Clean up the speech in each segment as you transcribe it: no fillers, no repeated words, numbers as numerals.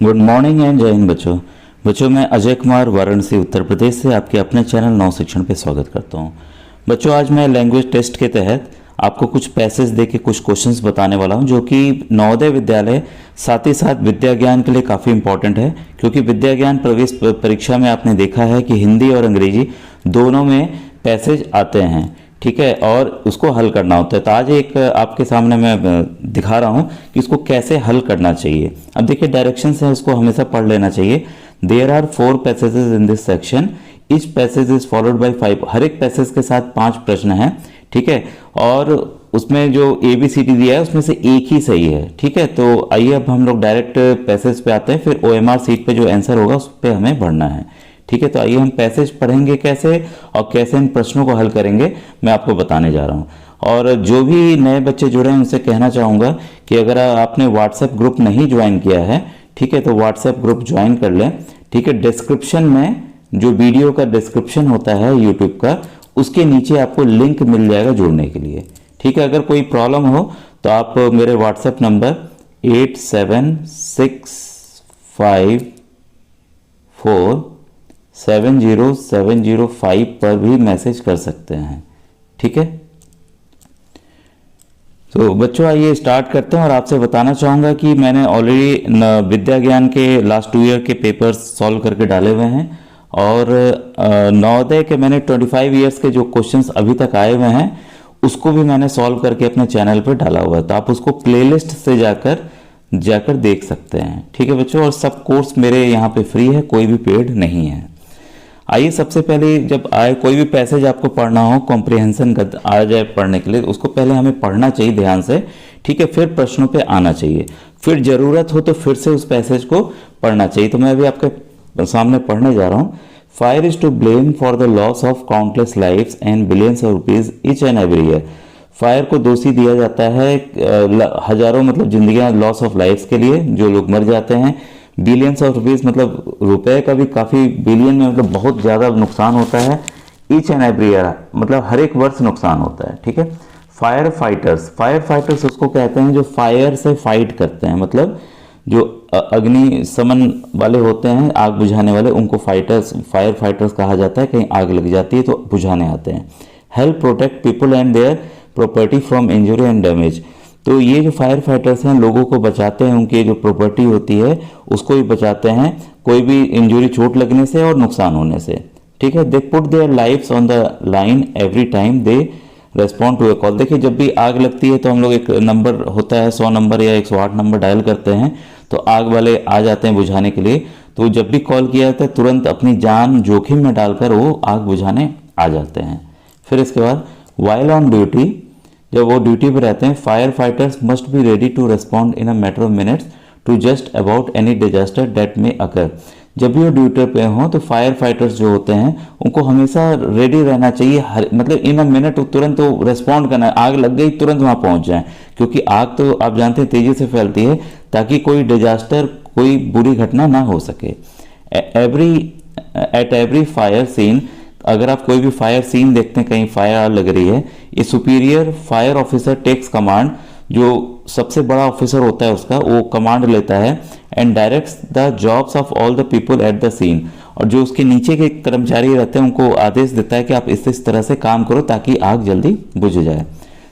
Good morning and जय हिंद बच्चों मैं अजय कुमार वाराणसी उत्तर प्रदेश से आपके अपने चैनल नव शिक्षण पे स्वागत करता हूँ। बच्चों आज मैं लैंग्वेज टेस्ट के तहत आपको कुछ पैसेज दे के कुछ क्वेश्चंस बताने वाला हूँ जो कि नवोदय विद्यालय साथ ही साथ विद्या ज्ञान के लिए काफ़ी इंपॉर्टेंट है, क्योंकि विद्या ज्ञान प्रवेश परीक्षा में आपने देखा है कि हिंदी और अंग्रेजी दोनों में पैसेज आते हैं, ठीक है, और उसको हल करना होता है। तो आज एक आपके सामने मैं दिखा रहा हूँ कि इसको कैसे हल करना चाहिए। अब देखिए डायरेक्शंस हैं, इसको हमेशा पढ़ लेना चाहिए। There are 4 passages in this section, each passage is followed by 5। हर एक पैसेज के साथ 5 प्रश्न हैं, ठीक है, और उसमें जो ABCD दिया है उसमें से एक ही सही है, ठीक है। तो आइए अब हम लोग डायरेक्ट पैसेज पे आते हैं, फिर OMR सीट पे जो आंसर होगा उस पर हमें बढ़ना है, ठीक है। तो आइए हम पैसेज पढ़ेंगे कैसे और कैसे इन प्रश्नों को हल करेंगे मैं आपको बताने जा रहा हूँ। और जो भी नए बच्चे जुड़े हैं उनसे कहना चाहूँगा कि अगर आपने व्हाट्सएप ग्रुप नहीं ज्वाइन किया है, ठीक है, तो व्हाट्सएप ग्रुप ज्वाइन कर लें, ठीक है। डिस्क्रिप्शन में जो वीडियो का डिस्क्रिप्शन होता है यूट्यूब का, उसके नीचे आपको लिंक मिल जाएगा जुड़ने के लिए, ठीक है। अगर कोई प्रॉब्लम हो तो आप मेरे व्हाट्सएप नंबर 8765470705 पर भी मैसेज कर सकते हैं, ठीक है। तो बच्चों आइए स्टार्ट करते हैं और आपसे बताना चाहूँगा कि मैंने ऑलरेडी विद्या ज्ञान के लास्ट 2 ईयर के पेपर्स सॉल्व करके डाले हुए हैं, और नवोदय के मैंने 25 ईयर्स के जो क्वेश्चंस अभी तक आए हुए हैं उसको भी मैंने सॉल्व करके अपने चैनल पर डाला हुआ है। तो आप उसको प्लेलिस्ट से जाकर देख सकते हैं, ठीक है बच्चों। और सब कोर्स मेरे यहाँ पे फ्री है, कोई भी पेड नहीं है। आइए सबसे पहले जब आए कोई भी पैसेज आपको पढ़ना हो, कॉम्प्रिहेंशन आ जाए पढ़ने के लिए, उसको पहले हमें पढ़ना चाहिए ध्यान से, ठीक है, फिर प्रश्नों पे आना चाहिए, फिर जरूरत हो तो फिर से उस पैसेज को पढ़ना चाहिए। तो मैं अभी आपके सामने पढ़ने जा रहा हूँ। Fire is to blame for the loss of countless lives and billions of rupees each and every year. Fire को दोषी दिया जाता है हजारों मतलब जिंदगियां लॉस ऑफ लाइफ्स के लिए, जो लोग मर जाते हैं। बिलियंस ऑफ रुपीज मतलब रुपए का भी काफ़ी बिलियन में मतलब बहुत ज़्यादा नुकसान होता है। ईच एंड एवरी ईयर मतलब हर एक वर्ष नुकसान होता है, ठीक है। फायर फाइटर्स उसको कहते हैं जो फायर से फाइट करते हैं, मतलब जो अग्निशमन वाले होते हैं, आग बुझाने वाले, उनको फायर फाइटर्स कहा जाता है। कहीं आग लग जाती है तो बुझाने आते हैं। Help protect people and their property from injury and damage. तो ये जो फायर फाइटर्स हैं लोगों को बचाते हैं, उनकी जो प्रॉपर्टी होती है उसको भी बचाते हैं, कोई भी इंजरी चोट लगने से और नुकसान होने से, ठीक है। They put their lifes on the line every time they respond to a call. देखिए जब भी आग लगती है तो हम लोग एक नंबर होता है 100 नंबर या 108 नंबर डायल करते हैं, तो आग वाले आ जाते हैं बुझाने के लिए। तो जब भी कॉल किया जाता है तुरंत अपनी जान जोखिम में डालकर वो आग बुझाने आ जाते हैं। फिर इसके बाद वाइल ऑन ड्यूटी, जब वो ड्यूटी पर रहते हैं, fire fighters must be ready to respond in a matter of minutes to just about any disaster that may occur. जब भी वो ड्यूटी पे हों तो फायर फाइटर्स जो होते हैं उनको हमेशा रेडी रहना चाहिए, मतलब इन अ मिनट तुरंत तो रेस्पॉन्ड करना है। आग लग गई तुरंत वहाँ पहुँच जाएं, क्योंकि आग तो आप जानते हैं तेज़ी से फैलती है, ताकि कोई डिजास्टर, कोई बुरी घटना ना हो सके। एट एवरी फायर सीन, अगर आप कोई भी फायर सीन देखते हैं, कहीं फायर आग लग रही है, ये superior fire officer takes command, जो सबसे बड़ा ऑफिसर होता है उसका, वो कमांड लेता है। And directs the jobs of all the people at the scene, और जो उसके नीचे के कर्मचारी रहते हैं उनको आदेश देता है कि आप इस तरह से काम करो ताकि आग जल्दी बुझ जाए।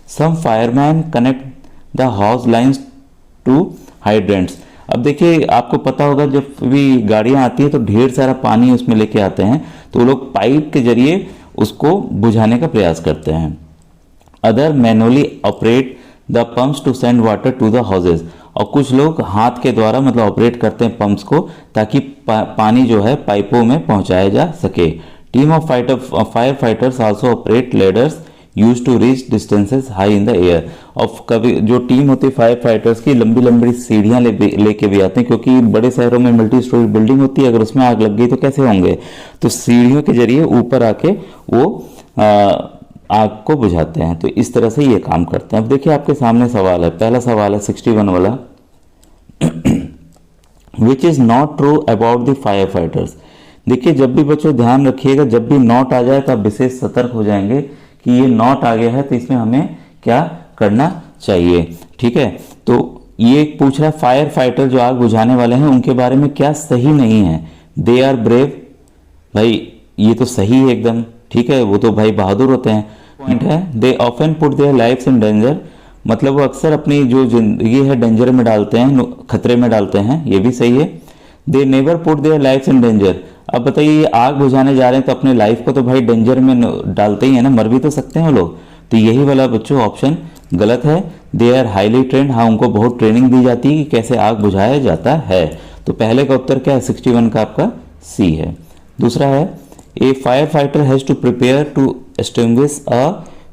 Some fireman connect the house lines to hydrants. अब देखिए आपको पता होगा जब भी गाड़ियां आती है तो ढेर सारा पानी उसमें लेके आते हैं, तो वो लोग पाइप के जरिए उसको बुझाने का प्रयास करते हैं। Other manually operate the pumps to send water to the houses, और कुछ लोग हाथ के द्वारा मतलब ऑपरेट करते हैं पंप्स को, ताकि पानी जो है पाइपों में पहुंचाया जा सके। Team of fire fighters also operate ladders use to reach distances high in the air. और कभी जो टीम होती है फायर फाइटर्स की लंबी लंबी सीढ़ियाँ लेके भी आते हैं, क्योंकि बड़े शहरों में मल्टी स्टोरी बिल्डिंग होती है, अगर उसमें आग लग गई तो कैसे होंगे, तो सीढ़ियों के जरिए ऊपर आके वो आग को बुझाते हैं। तो इस तरह से ये काम करते हैं। अब देखिए आपके सामने सवाल है, पहला सवाल है 61 वाला, which is not true about the fire fighters. देखिए जब भी बच्चों ध्यान रखिएगा, जब भी नॉट आ जाए तो आप विशेष सतर्क हो जाएंगे कि ये नॉट आ गया है, तो इसमें हमें क्या करना चाहिए, ठीक है। तो ये पूछ रहा है फायर फाइटर जो आग बुझाने वाले हैं उनके बारे में क्या सही नहीं है। दे आर ब्रेव, भाई ये तो सही है एकदम, ठीक है, वो तो भाई बहादुर होते हैं। पॉइंट है they often put their lifes in danger, मतलब वो अक्सर अपनी जो जिंदगी है डेंजर में डालते हैं, खतरे में डालते हैं, ये भी सही है। They never put their lifes in danger, अब बताइए ये आग बुझाने जा रहे हैं तो अपने लाइफ को तो भाई डेंजर में डालते ही है ना, मर भी तो सकते हैं वो लोग, तो यही वाला बच्चों ऑप्शन गलत है। दे आर हाईली ट्रेंड, हाँ उनको बहुत ट्रेनिंग दी जाती है कि कैसे आग बुझाया जाता है, तो पहले का उत्तर क्या है 61 का आपका सी है। दूसरा है a fire fighter has to prepare to extinguish a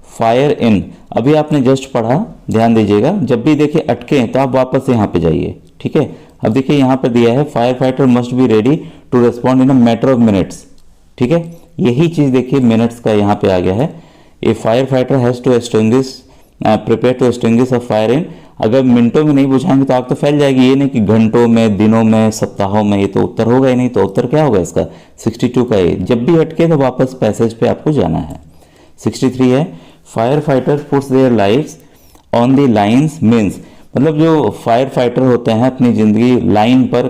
fire in, अभी आपने जस्ट पढ़ा, ध्यान दीजिएगा, जब भी देखिए अटके तो आप वापस यहाँ पे जाइए, ठीक है। अब देखिए यहाँ पर दिया है fire fighter must be ready to respond in a matter of minutes, ठीक है, यही चीज देखिए मिनट्स का यहाँ पे आ गया है। A fire fighter has to extinguish prepare to extinguish a fire in, अगर मिनटों में नहीं बुझाएंगे तो आग तो फैल जाएगी, ये नहीं कि घंटों में, दिनों में, सप्ताहों में, ये तो उत्तर होगा ही नहीं, तो उत्तर क्या होगा इसका 62 का ये, जब भी अटके तो वापस पैसेज पे आपको जाना है। 63 है fire fighter puts their lives on the lines means, मतलब जो फायर फाइटर होते हैं अपनी जिंदगी लाइन पर,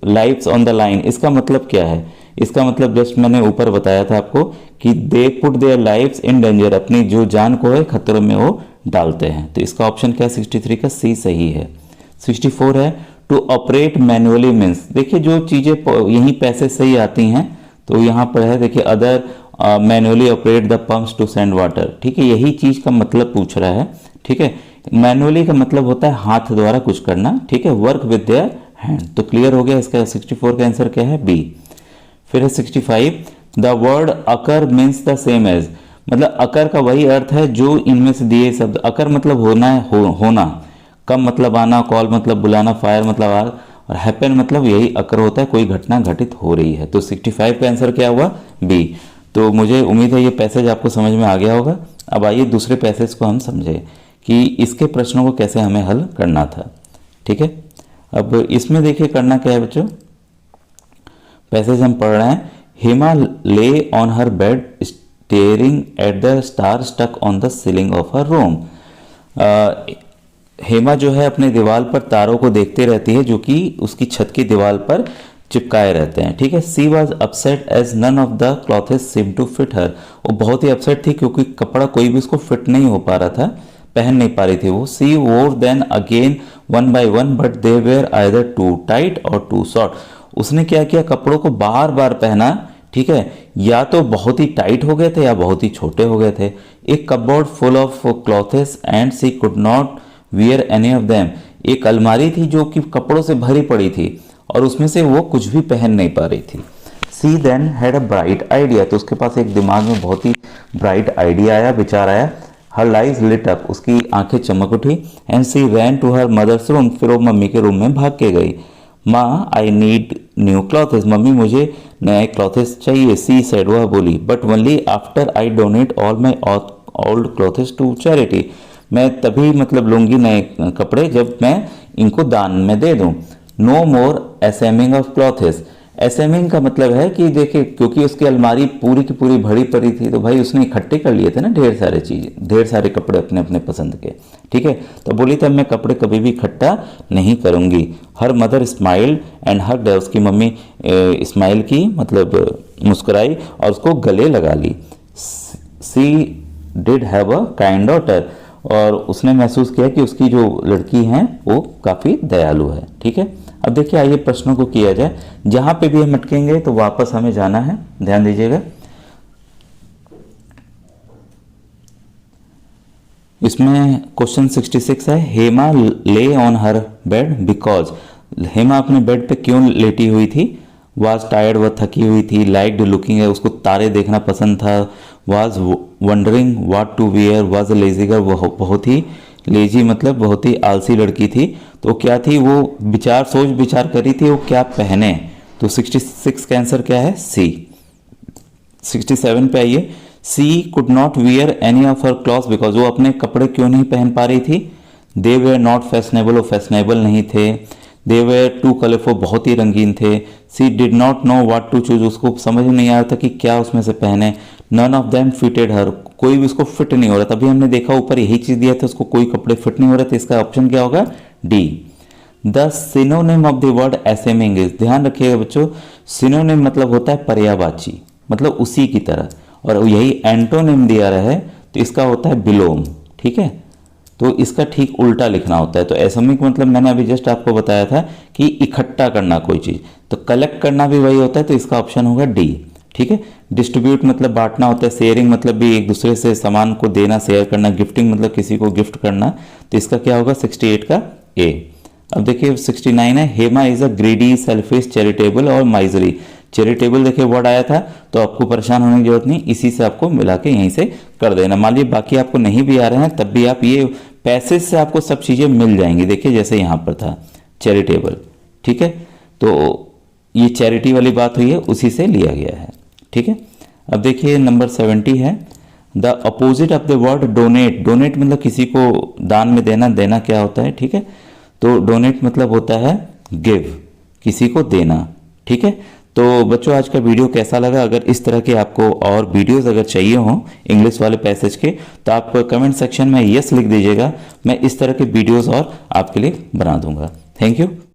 लाइव्स ऑन द लाइन, इसका मतलब क्या है, इसका मतलब जस्ट मैंने ऊपर बताया था आपको कि दे put their lives in danger, अपनी जो जान को है खतरों में वो डालते हैं, तो इसका ऑप्शन क्या है 63 का सी सही है। 64 है टू ऑपरेट मैनुअली मीन्स, देखिए जो चीजें यहीं पैसे सही आती हैं तो यहाँ पर है देखिए other manually operate the pumps to send water, ठीक है, यही चीज का मतलब पूछ रहा है, ठीक है। मैनुअली का मतलब होता है हाथ द्वारा कुछ करना, ठीक है, वर्क विद देयर हैंड, तो क्लियर हो गया, इसका 64 का आंसर क्या है बी। फिर है 65 the word occur means the same as, मतलब अकर का वही अर्थ है जो इनमें से दिए शब्द, अकर मतलब होना है, होना, कम मतलब आना, कॉल मतलब बुलाना, फायर मतलब आग, और हैपन मतलब यही अकर होता है, कोई घटना घटित हो रही है, तो 65 का आंसर क्या हुआ बी। तो मुझे उम्मीद है ये पैसेज आपको समझ में आ गया होगा। अब आइए दूसरे पैसेज को हम समझे कि इसके प्रश्नों को कैसे हमें हल करना था, ठीक है। अब इसमें देखिए करना क्या है बच्चों, पैसेज हम पढ़ रहे हैं, Hema lay on her bed staring at the star stuck on the ceiling of her room, Hema जो है अपने दीवार पर तारों को देखते रहती है जो कि उसकी छत की दीवार पर चिपकाए रहते हैं, ठीक है। She was upset as none of the clothes seem to fit her, वो बहुत ही अपसेट थी क्योंकि कपड़ा कोई भी उसको फिट नहीं हो पा रहा था, पहन नहीं पा रही थी वो। She wore then again one by one but they were either too tight or too short, उसने क्या किया कपड़ों को बार बार पहना, ठीक है, या तो बहुत ही टाइट हो गए थे या बहुत ही छोटे हो गए थे। एक cupboard full of clothes and she could not wear any of them, एक अलमारी थी जो कि कपड़ों से भरी पड़ी थी और उसमें से वो कुछ भी पहन नहीं पा रही थी। She then had a bright idea, तो उसके पास एक दिमाग में बहुत ही ब्राइट आइडिया आया, विचार आया। हर लाइज लिट अप, उसकी आंखें चमक उठी। And she ran to her mother's room, फिर वो मम्मी के रूम में भाग के गई। माँ आई नीड न्यू क्लॉथेस, मम्मी मुझे नए क्लॉथेस चाहिए। सी सेड, वह बोली, but only after I donate all my old clothes to charity, मैं तभी मतलब लूंगी नए कपड़े जब मैं इनको दान में दे दूं। नो मोर एसेमिंग ऑफ क्लॉथेस, एसेमिंग का मतलब है कि देखिए क्योंकि उसकी अलमारी पूरी की पूरी भरी पड़ी थी तो भाई उसने इकट्ठे कर लिए थे ना ढेर सारे चीज़, ढेर सारे कपड़े अपने अपने पसंद के, ठीक है। तो बोली तब मैं कपड़े कभी भी इकट्ठा नहीं करूंगी। Her mother smiled and hugged, उसकी मम्मी स्माइल की मतलब मुस्कुराई और उसको गले लगा ली। She did have a kind daughter, और उसने महसूस किया कि उसकी जो लड़की है वो काफ़ी दयालु है, ठीक है। अब देखिए आइए प्रश्नों को किया जाए, जहां पे भी हम अटकेंगे तो वापस हमें जाना है, ध्यान दीजिएगा। इसमें क्वेश्चन 66 है, Hema lay on her bed because, Hema अपने बेड पे क्यों लेटी हुई थी। वाज टायर्ड, वह थकी हुई थी। लाइक्ड लुकिंग है, उसको तारे देखना पसंद था। Was wondering what to wear, was lazy girl, वह बहुत ही लेजी मतलब बहुत ही आलसी लड़की थी। तो क्या थी वो सोच विचार करी थी वो क्या पहने। तो 66 का आंसर क्या है सी। 67 पे आइए, she could not wear any of her clothes because, वो अपने कपड़े क्यों नहीं पहन पा रही थी। दे वेयर नॉट फैशनेबल, वो फैशनेबल नहीं थे। दे वेयर टू कलरफुल, बहुत ही रंगीन थे। She did not know what to choose, उसको समझ में नहीं आ रहा था कि क्या उसमें से पहने। नन ऑफ देम फिटेड हर, कोई भी उसको फिट नहीं हो रहा था। अभी हमने देखा ऊपर यही चीज दिया था, उसको कोई कपड़े फिट नहीं हो रहे थे। इसका ऑप्शन क्या होगा D. The synonym of the word assuming is, ध्यान रखिएगा बच्चों, सिनोनिम मतलब होता है पर्यायवाची, मतलब उसी की तरह, और यही एंटोनिम दिया रहा है तो इसका होता है विलोम, ठीक है। तो इसका ठीक उल्टा लिखना होता है। तो एसोमिक मतलब मैंने अभी जस्ट आपको बताया था कि इकट्ठा करना कोई चीज़, तो कलेक्ट करना भी वही होता है, तो इसका ऑप्शन होगा डी, ठीक है। डिस्ट्रीब्यूट मतलब बांटना होता है, शेयरिंग मतलब भी एक दूसरे से सामान को देना, शेयर करना, गिफ्टिंग मतलब किसी को गिफ्ट करना, तो इसका क्या होगा 68 का ए। अब देखिए 69 है, Hema is a greedy selfish charitable और माइजरी। चैरिटेबल देखिए वर्ड आया था, तो आपको परेशान होने की जरूरत नहीं, इसी से आपको मिला के यहीं से कर देना। मान लीजिए बाकी आपको नहीं भी आ रहे हैं, तब भी आप ये पैसेज से आपको सब चीज़ें मिल जाएंगी। देखिए जैसे यहाँ पर था चैरिटेबल, ठीक है, तो ये चैरिटी वाली बात हुई है, उसी से लिया गया है, ठीक है। अब देखिए नंबर 70 है, the opposite of the word donate. Donate मतलब किसी को दान में देना, देना क्या होता है, ठीक है। तो डोनेट मतलब होता है गिव, किसी को देना, ठीक है। तो बच्चों आज का वीडियो कैसा लगा? अगर इस तरह के आपको और वीडियोस अगर चाहिए हो इंग्लिश वाले पैसेज के, तो आप कमेंट सेक्शन में यस लिख दीजिएगा, मैं इस तरह के वीडियोस और आपके लिए बना दूंगा। Thank you.